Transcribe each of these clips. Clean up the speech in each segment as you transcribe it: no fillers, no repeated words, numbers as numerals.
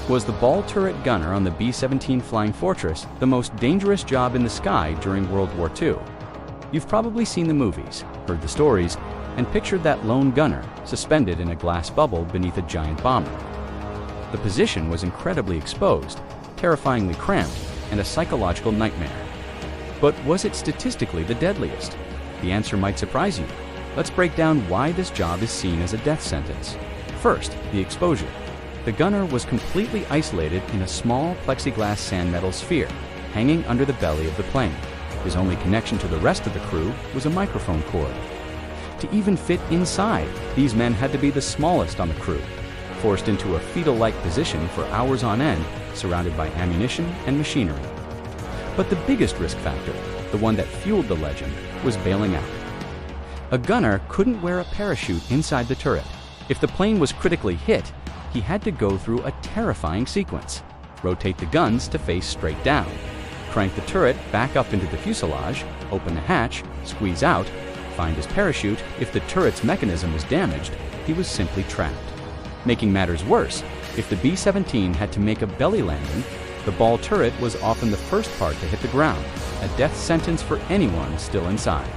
Was the ball turret gunner on the B-17 Flying Fortress the most dangerous job in the sky during World War II? You've probably seen the movies, heard the stories, and pictured that lone gunner suspended in a glass bubble beneath a giant bomber. The position was incredibly exposed, terrifyingly cramped, and a psychological nightmare. But was it statistically the deadliest? The answer might surprise you. Let's break down why this job is seen as a death sentence. First, the exposure. The gunner was completely isolated in a small plexiglass sand-metal sphere, hanging under the belly of the plane. His only connection to the rest of the crew was a microphone cord. To even fit inside, these men had to be the smallest on the crew, forced into a fetal-like position for hours on end, surrounded by ammunition and machinery. But the biggest risk factor, the one that fueled the legend, was bailing out. A gunner couldn't wear a parachute inside the turret. If the plane was critically hit, he had to go through a terrifying sequence. Rotate the guns to face straight down, crank the turret back up into the fuselage, open the hatch, squeeze out, find his parachute. If the turret's mechanism was damaged, he was simply trapped. Making matters worse, if the B-17 had to make a belly landing, the ball turret was often the first part to hit the ground, a death sentence for anyone still inside.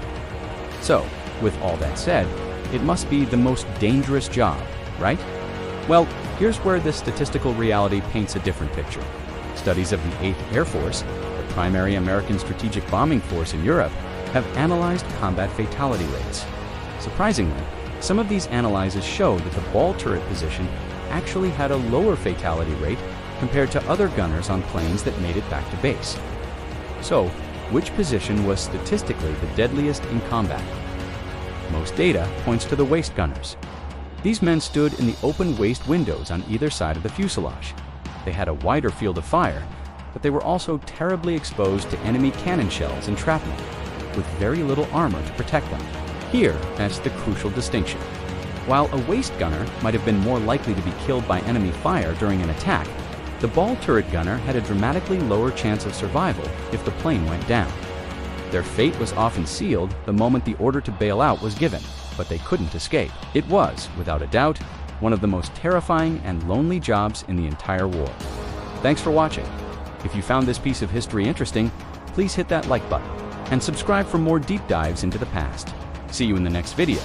So, with all that said, it must be the most dangerous job, right? Well, here's where the statistical reality paints a different picture. Studies of the 8th Air Force, the primary American strategic bombing force in Europe, have analyzed combat fatality rates. Surprisingly, some of these analyses show that the ball turret position actually had a lower fatality rate compared to other gunners on planes that made it back to base. So, which position was statistically the deadliest in combat? Most data points to the waist gunners. These men stood in the open waist windows on either side of the fuselage. They had a wider field of fire, but they were also terribly exposed to enemy cannon shells and shrapnel, with very little armor to protect them. Here, that's the crucial distinction. While a waist gunner might have been more likely to be killed by enemy fire during an attack, the ball turret gunner had a dramatically lower chance of survival if the plane went down. Their fate was often sealed the moment the order to bail out was given, but they couldn't escape. It was, without a doubt, one of the most terrifying and lonely jobs in the entire war. Thanks for watching. If you found this piece of history interesting, please hit that like button and subscribe for more deep dives into the past. See you in the next video.